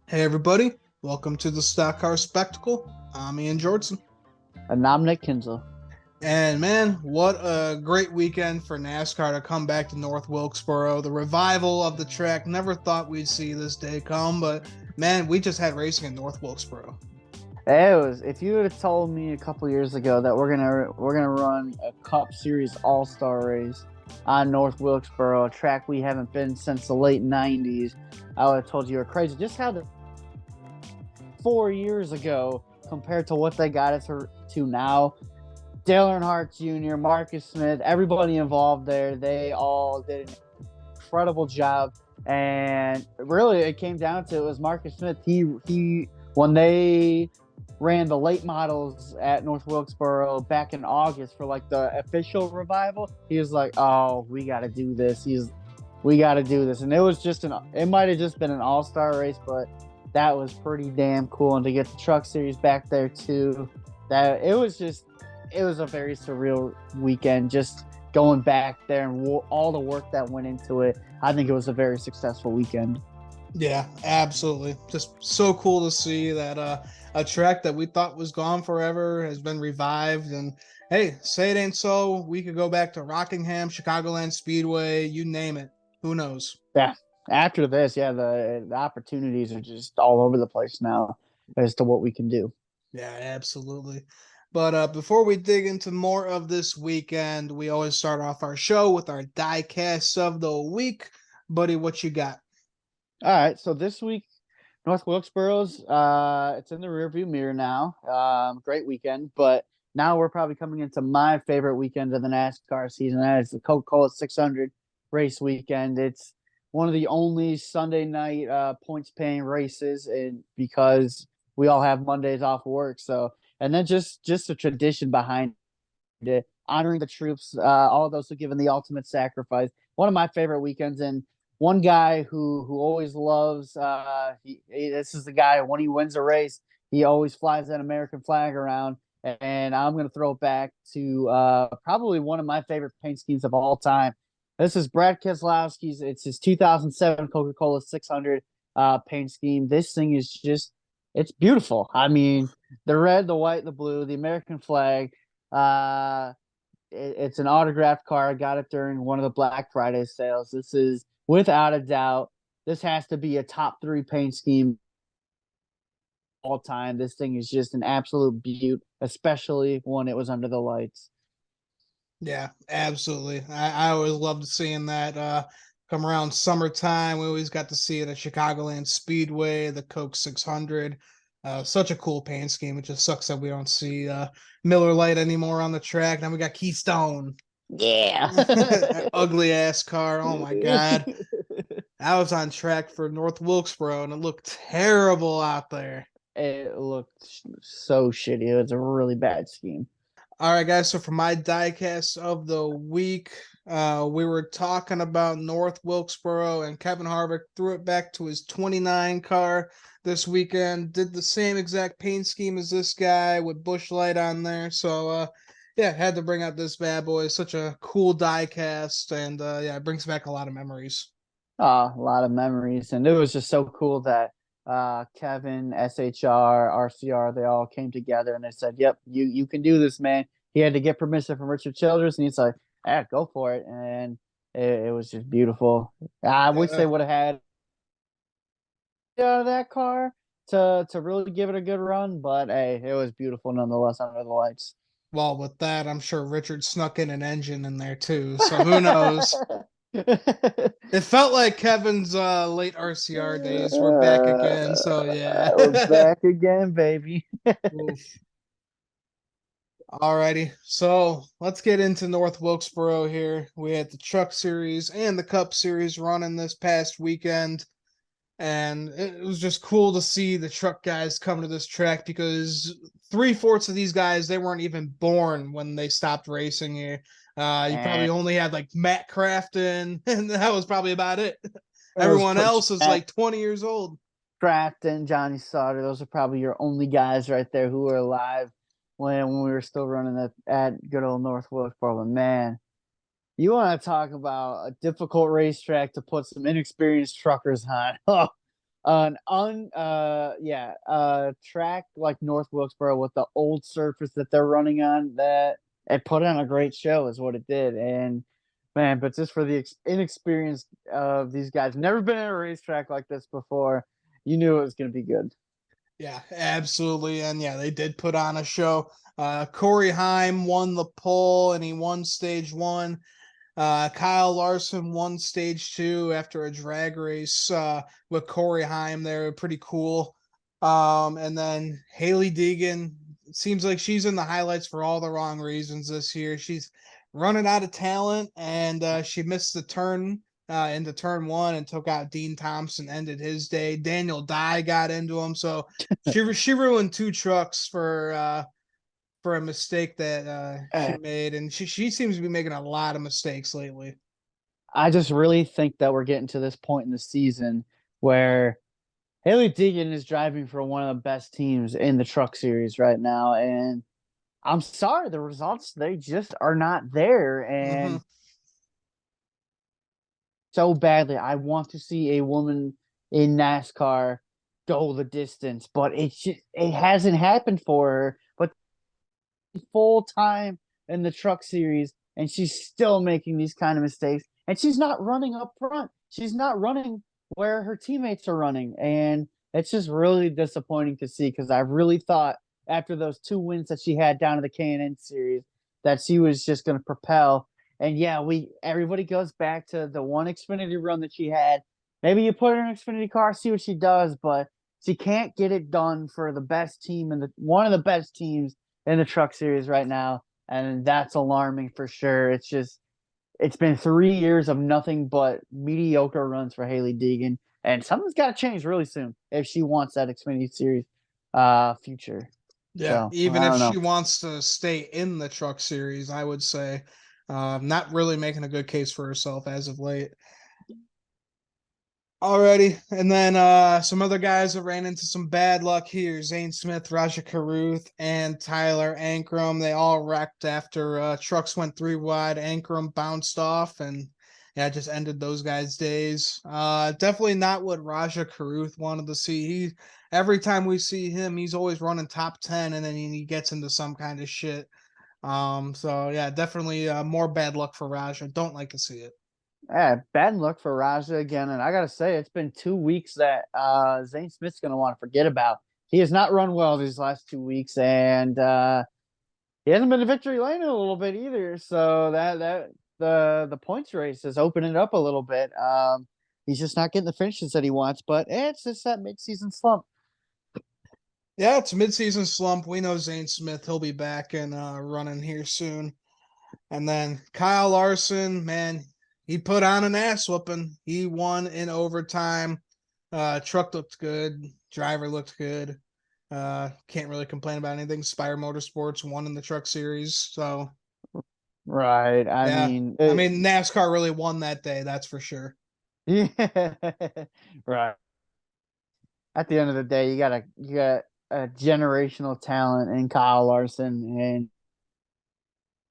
Hey everybody, welcome to the Stock Car Spectacle. I'm Ian Jordan. And I'm Nick Kinsel. And man, what a great weekend for NASCAR to come back to North Wilkesboro. The revival of the track. Never thought we'd see this day come, but man, we just had racing in North Wilkesboro. If you would have told me a couple years ago that we're gonna run a Cup Series All-Star race on North Wilkesboro, a track we haven't been since the late '90s, I would have told you were crazy. Just how the 4 years ago compared to what they got us to now. Dale Earnhardt Jr., Marcus Smith, everybody involved there, they all did an incredible job. And really, it came down to it was Marcus Smith. He when they ran the late models at North Wilkesboro back in August for like the official revival, he was like, "Oh, we got to do this. We got to do this." And it might have just been an all-star race, but that was pretty damn cool. And to get the Truck Series back there too, it was a very surreal weekend. Just going back there and all the work that went into it, I think it was a very successful weekend. Yeah, absolutely. Just so cool to see that a track that we thought was gone forever has been revived. And hey, say it ain't so, we could go back to Rockingham, Chicagoland Speedway, you name it. Who knows? Yeah. After this, the opportunities are just all over the place now as to what we can do. Yeah, absolutely. But before we dig into more of this weekend, we always start off our show with our diecast of the week. Buddy, what you got? All right, so this week, North Wilkesboro's it's in the rearview mirror now. Great weekend, but now we're probably coming into my favorite weekend of the NASCAR season. That is the Coca-Cola 600 race weekend. It's one of the only Sunday night points-paying races, and because we all have Mondays off work, and then just a tradition behind it, honoring the troops, all of those who've given the ultimate sacrifice. One of my favorite weekends, and one guy who always loves this is the guy when he wins a race, he always flies that American flag around. And I'm going to throw it back to probably one of my favorite paint schemes of all time. This is Brad Keselowski's. It's his 2007 Coca-Cola 600 paint scheme. This thing is it's beautiful. I mean, the red, the white, the blue, the American flag. It's an autographed car. I got it during one of the Black Friday sales. This is, without a doubt, this has to be a top 3 paint scheme all time. This thing is just an absolute beaut, especially when it was under the lights. Yeah, absolutely. I always loved seeing that come around summertime. We always got to see it at Chicagoland Speedway, the Coke 600. Such a cool paint scheme. It just sucks that we don't see Miller Lite anymore on the track. Now we got Keystone. Yeah. Ugly ass car. Oh my God. I was on track for North Wilkesboro and it looked terrible out there. It looked so shitty. It was a really bad scheme. All right, guys. So for my diecast of the week, we were talking about North Wilkesboro, and Kevin Harvick threw it back to his 29 car this weekend. Did the same exact paint scheme as this guy with Busch Light on there. So, had to bring out this bad boy. Such a cool diecast, and it brings back a lot of memories. A lot of memories, and it was just so cool that Kevin, SHR, RCR, they all came together and they said, "Yep, you can do this, man." He had to get permission from Richard Childress, and he's like, "Yeah, go for it." And it was just beautiful. I wish they would have had that car to really give it a good run, but hey, it was beautiful nonetheless under the lights. Well, with that, I'm sure Richard snuck in an engine in there too, so who knows? It felt like Kevin's late RCR days were back again, so yeah. We're back again, baby. Alrighty, so let's get into North Wilkesboro here. We had the Truck Series and the Cup Series running this past weekend. And it was just cool to see the truck guys come to this track because three-fourths of these guys, they weren't even born when they stopped racing here. You probably And only had like Matt Crafton, and that was probably about it. it was Everyone else is Matt like 20 years old. Crafton, Johnny Sauter. Those are probably your only guys right there who were alive when we were still running at good old North Wilkesboro. But man, you want to talk about a difficult racetrack to put some inexperienced truckers on. Track like North Wilkesboro with the old surface that they're running on, that it put on a great show is what it did. And man, but just for the inexperience of these guys, never been at a racetrack like this before, you knew it was going to be good. Yeah, absolutely. And yeah, they did put on a show. Corey Heim won the pole and he won stage one. Kyle Larson won stage two after a drag race with Corey Heim there. Pretty cool. And then Haley Deegan, it seems like she's in the highlights for all the wrong reasons this year. She's running out of talent, and she missed the turn into turn one and took out Dean Thompson, ended his day. Daniel Dye got into him, so she ruined two trucks for a mistake that she Uh, made, and she seems to be making a lot of mistakes lately. I just really think that we're getting to this point in the season where Haley Deegan is driving for one of the best teams in the truck series right now. And I'm sorry, the results, they just are not there. Mm-hmm. And so badly, I want to see a woman in NASCAR go the distance, but it hasn't happened for her. But full time in the truck series, and she's still making these kind of mistakes. And she's not running up front. She's not running where her teammates are running. And it's just really disappointing to see, because I really thought after those two wins that she had down in the K&N series that she was just going to propel. And yeah, everybody goes back to the one Xfinity run that she had. Maybe you put her in an Xfinity car, see what she does, but she can't get it done for the best team and one of the best teams in the truck series right now, and that's alarming for sure. It's been 3 years of nothing but mediocre runs for Haley Deegan, and something's got to change really soon if she wants that Xfinity Series future. Yeah, So even I if don't she know. wants to stay in the truck series, I would say not really making a good case for herself as of late. Alrighty, and then some other guys that ran into some bad luck here: Zane Smith, Raja Caruth, and Tyler Ankrum. They all wrecked after trucks went three wide. Ankrum bounced off, and yeah, just ended those guys' days. Definitely not what Raja Caruth wanted to see. Every time we see him, he's always running top 10, and then he gets into some kind of shit. So yeah, definitely more bad luck for Raja. Don't like to see it. Yeah, bad luck for Raja again, and I gotta say it's been 2 weeks that Zane Smith's gonna want to forget about. He has not run well these last 2 weeks, and he hasn't been to victory lane in a little bit either. So that the points race is opening it up a little bit. He's just not getting the finishes that he wants, but it's just that midseason slump. Yeah, it's a midseason slump. We know Zane Smith. He'll be back and running here soon. And then Kyle Larson, man, he put on an ass whooping. He won in overtime. Truck looked good. Driver looked good. Can't really complain about anything. Spire Motorsports won in the truck series. So, Right. yeah. I mean, NASCAR really won that day. That's for sure. Yeah. Right. At the end of the day, you got a generational talent in Kyle Larson, and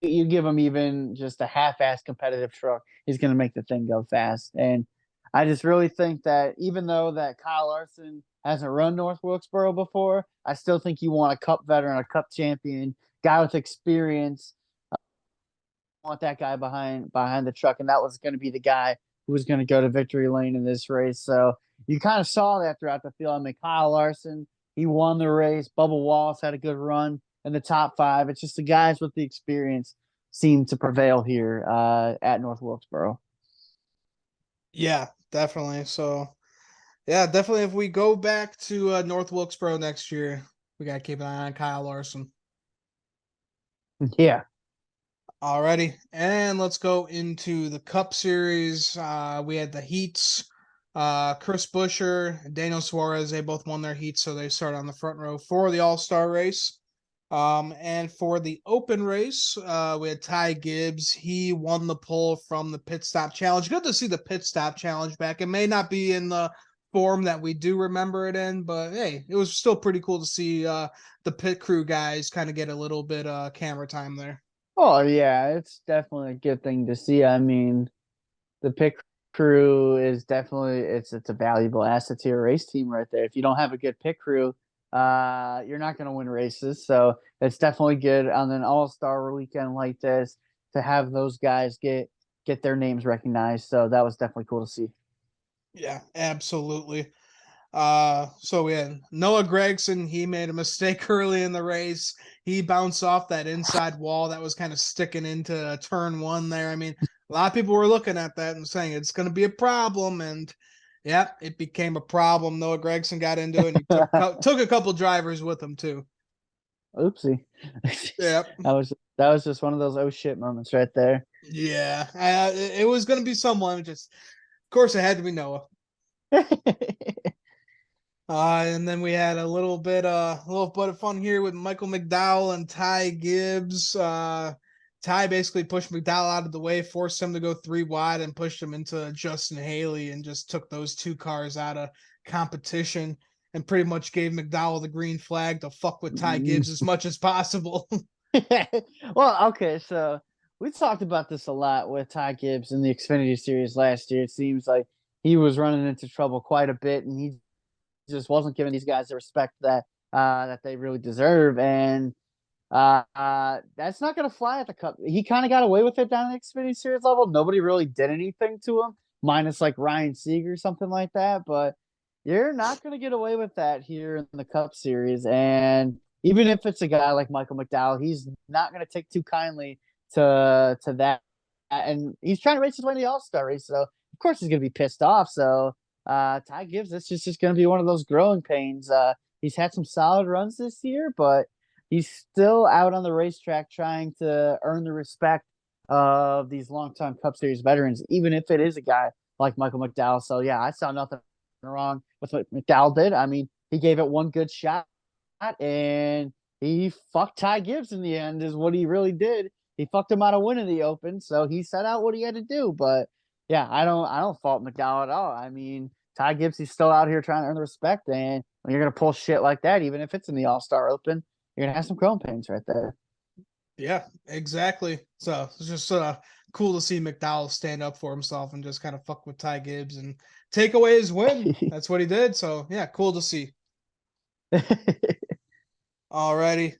you give him even just a half-ass competitive truck, he's going to make the thing go fast. And I just really think that even though that Kyle Larson hasn't run North Wilkesboro before, I still think you want a Cup veteran, a Cup champion, guy with experience. Want that guy behind the truck, and that was going to be the guy who was going to go to victory lane in this race. So you kind of saw that throughout the field. I mean, Kyle Larson, he won the race. Bubba Wallace had a good run in the top five. It's just the guys with the experience seem to prevail here at North Wilkesboro. Yeah, definitely. So, yeah, definitely. If we go back to North Wilkesboro next year, we got to keep an eye on Kyle Larson. Yeah. Alrighty, and let's go into the Cup Series. We had the heats. Chris Buescher and Daniel Suarez, they both won their heats, so they start on the front row for the All-Star race. And for the open race, we had Ty Gibbs. He won the pole from the pit stop challenge. Good to see the pit stop challenge back. It may not be in the form that we do remember it in, but hey, it was still pretty cool to see the pit crew guys kind of get a little bit camera time there. Oh yeah, it's definitely a good thing to see. I mean, the pit crew is definitely it's a valuable asset to your race team right there. If you don't have a good pit crew, you're not going to win races. So it's definitely good on an all-star weekend like this to have those guys get their names recognized. So that was definitely cool to see. Yeah, absolutely. So we had Noah Gragson. He made a mistake early in the race. He bounced off that inside wall that was kind of sticking into turn one there. I mean, a lot of people were looking at that and saying it's going to be a problem. And yeah, it became a problem. Noah Gragson got into it and he took a couple drivers with him too. Oopsie. Yeah. That was just one of those oh shit moments right there. Yeah. It was going to be someone. Just, of course, it had to be Noah. And then we had a little bit of fun here with Michael McDowell and Ty Gibbs. Ty basically pushed McDowell out of the way, forced him to go 3 wide, and pushed him into Justin Haley, and just took those 2 cars out of competition, and pretty much gave McDowell the green flag to fuck with Ty Gibbs as much as possible. Well, okay, so we talked about this a lot with Ty Gibbs in the Xfinity Series last year. It seems like he was running into trouble quite a bit, and he just wasn't giving these guys the respect that they really deserve. And that's not going to fly at the Cup. He kind of got away with it down at the Xfinity Series level. Nobody really did anything to him, minus like Ryan Sieg or something like that. But you're not going to get away with that here in the Cup Series. And even if it's a guy like Michael McDowell, he's not going to take too kindly to that. And he's trying to race his way to the All-Star race, so of course he's going to be pissed off. So Ty Gibbs, this is just going to be one of those growing pains. He's had some solid runs this year, but he's still out on the racetrack trying to earn the respect of these longtime Cup Series veterans, even if it is a guy like Michael McDowell. So yeah, I saw nothing wrong with what McDowell did. I mean, he gave it one good shot and he fucked Ty Gibbs in the end, is what he really did. He fucked him out of winning the Open, so he set out what he had to do. But yeah, I don't fault McDowell at all. I mean, Ty Gibbs, he's still out here trying to earn the respect, and when you're gonna pull shit like that, even if it's in the All-Star Open, you're gonna have some growing pains right there. Yeah, exactly. So it's just cool to see McDowell stand up for himself and just kind of fuck with Ty Gibbs and take away his win. That's what he did. So yeah, cool to see. Alrighty.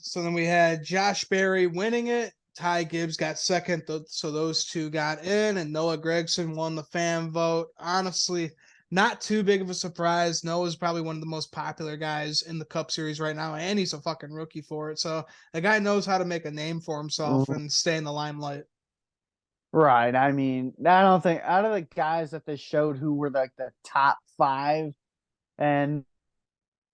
So then we had Josh Berry winning it. Ty Gibbs got second, so those two got in, and Noah Gragson won the fan vote. Honestly, not too big of a surprise. Noah's probably one of the most popular guys in the Cup Series right now, and he's a fucking rookie for it. So the guy knows how to make a name for himself and stay in the limelight. Right. I mean, I don't think out of the guys that they showed who were like the top five and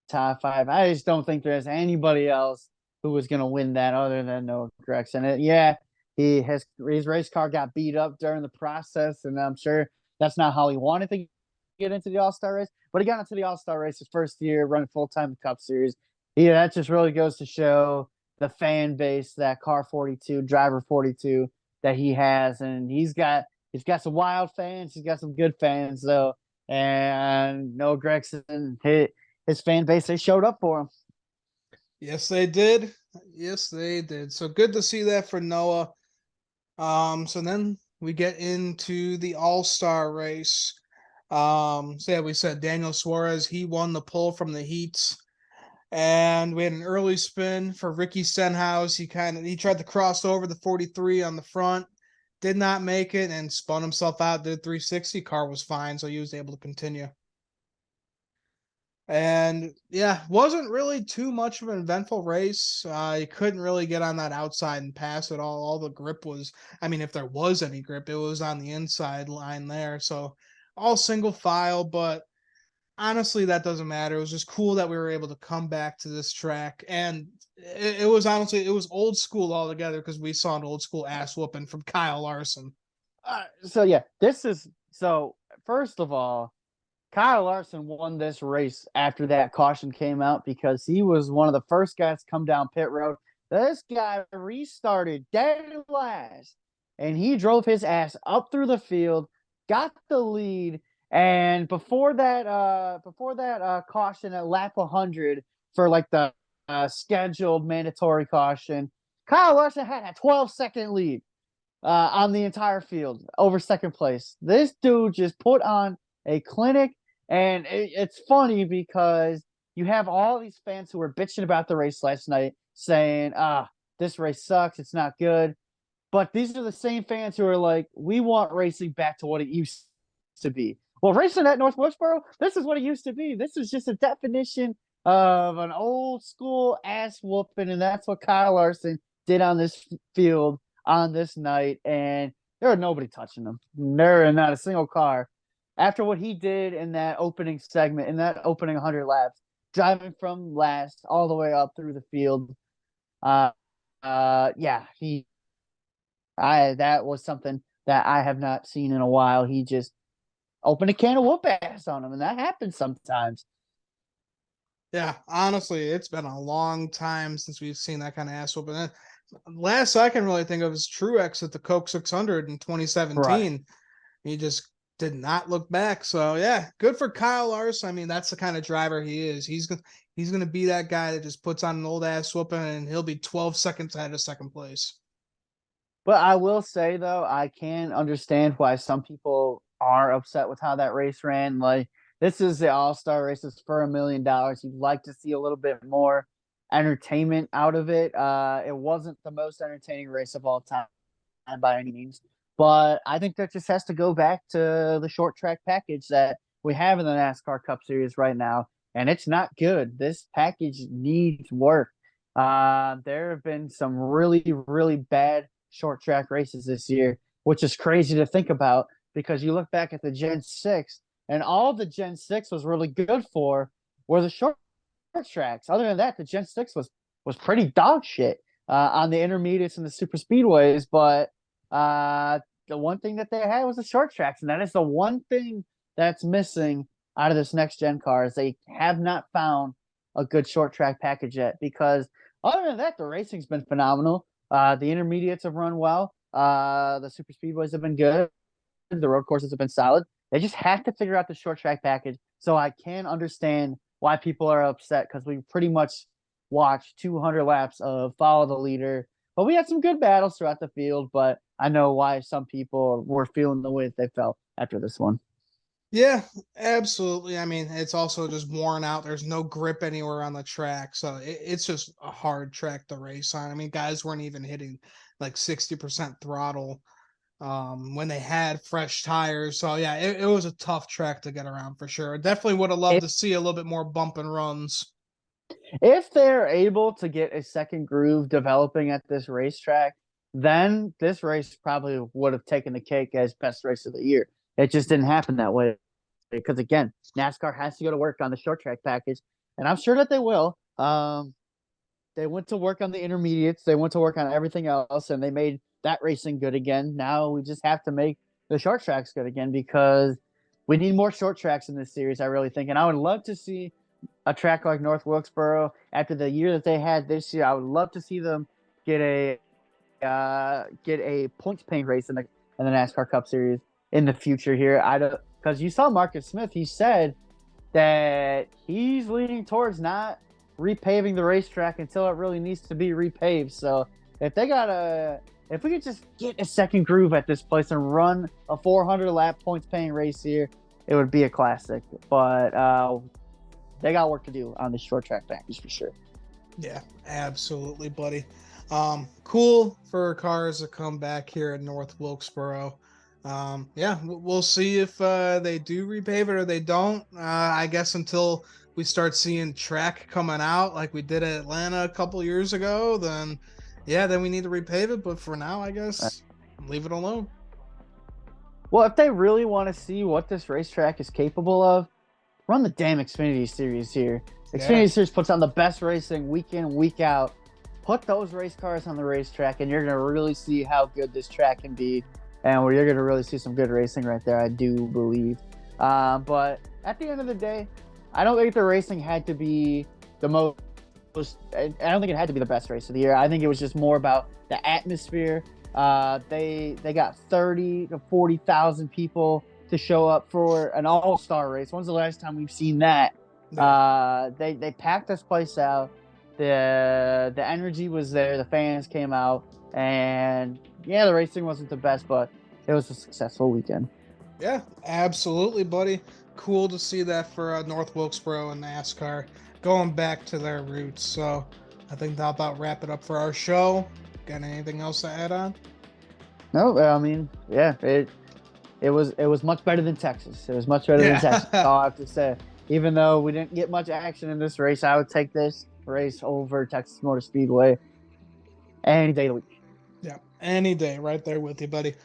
top five, I just don't think there's anybody else who was going to win that other than Noah Gragson. Yeah, his race car got beat up during the process, and I'm sure that's not how he wanted to get into the All-Star race. But he got into the All-Star race his first year running full-time Cup Series. Yeah, that just really goes to show the fan base that car 42, driver 42 that he has, and he's got some wild fans, he's got some good fans though, and Noah Gragson, his fan base, they showed up for him. Yes, they did. Yes, they did. So good to see that for Noah. So then we get into the All-Star race. So yeah, we said Daniel Suarez, he won the pole from the heats. And we had an early spin for Ricky Stenhouse. He tried to cross over the 43 on the front, did not make it, and spun himself out, did 360. Car was fine, so he was able to continue. And yeah, wasn't really too much of an eventful race. You couldn't really get on that outside and pass at all. All the grip was, I mean, if there was any grip, it was on the inside line there. So all single file, but honestly, that doesn't matter. It was just cool that we were able to come back to this track. And it was honestly, it was old school altogether because we saw an old school ass whooping from Kyle Larson. So yeah, this is so first of all, Kyle Larson won this race after that caution came out because he was one of the first guys to come down pit road. This guy restarted dead last, and he drove his ass up through the field, got the lead, and before that caution at lap 100 for like the scheduled mandatory caution, Kyle Larson had a 12-second lead on the entire field over second place. This dude just put on a clinic, and it's funny because you have all these fans who were bitching about the race last night saying, this race sucks, it's not good. But these are the same fans who are like, we want racing back to what it used to be. Well, racing at North Wilkesboro, this is what it used to be. This is just a definition of an old school ass whooping, and that's what Kyle Larson did on this field on this night, and there was nobody touching him. There, not a single car. After what he did in that opening segment, in that opening 100 laps, driving from last all the way up through the field, that was something that I have not seen in a while. He just opened a can of whoop ass on him, and that happens sometimes. Yeah, honestly, it's been a long time since we've seen that kind of ass whooping. Last I can really think of is Truex at the Coke 600 in 2017. Right. He just did not look back. So yeah, good for Kyle Larson. I mean, that's the kind of driver he is. He's gonna be that guy that just puts on an old ass whooping, and he'll be 12 seconds ahead of second place. But I will say though, I can understand why some people are upset with how that race ran. Like, this is the All-Star race. It's for $1 million. You'd like to see a little bit more entertainment out of it. It wasn't the most entertaining race of all time by any means, but I think that just has to go back to the short track package that we have in the NASCAR Cup Series right now, and it's not good. This package needs work. There have been some really, really bad short track races this year, which is crazy to think about because you look back at the Gen 6, and all the Gen 6 was really good for were the short tracks. Other than that, the Gen 6 was pretty dog shit on the intermediates and the super speedways, but the one thing that they had was the short tracks, and that is the one thing that's missing out of this next gen car is they have not found a good short track package yet, because other than that, the racing's been phenomenal. The intermediates have run well. The super speedways have been good. The road courses have been solid. They just have to figure out the short track package. So I can understand why people are upset, because we pretty much watched 200 laps of follow the leader. But we had some good battles throughout the field, but I know why some people were feeling the way that they felt after this one. Yeah, absolutely. I mean, it's also just worn out. There's no grip anywhere on the track. So it's just a hard track to race on. I mean, guys weren't even hitting like 60% throttle when they had fresh tires. So yeah, it was a tough track to get around for sure. Definitely would have loved to see a little bit more bump and runs. If they're able to get a second groove developing at this racetrack, then this race probably would have taken the cake as best race of the year. It just didn't happen that way because, again, NASCAR has to go to work on the short track package, and I'm sure that they will. They went to work on the intermediates. They went to work on everything else, and they made that racing good again. Now we just have to make the short tracks good again, because we need more short tracks in this series, I really think. And I would love to see a track like North Wilkesboro after the year that they had this year. I would love to see them get a points paying race in the NASCAR Cup Series in the future here. Because you saw Marcus Smith, he said that he's leaning towards not repaving the racetrack until it really needs to be repaved. So if we could just get a second groove at this place and run a 400 lap points paying race here, it would be a classic. But they got work to do on the short track package for sure. Yeah, absolutely, buddy. Cool for cars to come back here in North Wilkesboro. Yeah, we'll see if they do repave it or they don't. I guess until we start seeing track coming out like we did at Atlanta a couple years ago, then we need to repave it. But for now, I guess leave it alone. Well, if they really want to see what this racetrack is capable of, run the damn Xfinity Series here. Xfinity Series puts on the best racing week in, week out. Put those race cars on the racetrack, and you're going to really see how good this track can be, and where you're going to really see some good racing right there, I do believe. But at the end of the day, I don't think the racing had to be the most. I don't think it had to be the best race of the year. I think it was just more about the atmosphere. They got 30 to 40,000 people to show up for an all-star race. When's the last time we've seen that? Yeah. They packed this place out. The energy was there. The fans came out, and yeah, the racing wasn't the best, but it was a successful weekend. Yeah, absolutely, buddy. Cool to see that for North Wilkesboro and NASCAR going back to their roots. So I think that'll about wrap it up for our show. Got anything else to add on? No, I mean, yeah, it was much better than Texas. It was much better than Texas. That's all I have to say. Even though we didn't get much action in this race, I would take this race over Texas Motor Speedway any day of the week. Yeah, any day. Right there with you, buddy.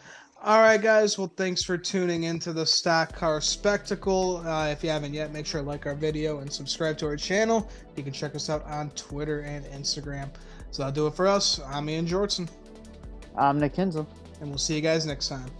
All right, guys. Well, thanks for tuning into the Stock Car Spectacle. If you haven't yet, make sure to like our video and subscribe to our channel. You can check us out on Twitter and Instagram. So that'll do it for us. I'm Ian Jortson. I'm Nick Kinsel. And we'll see you guys next time.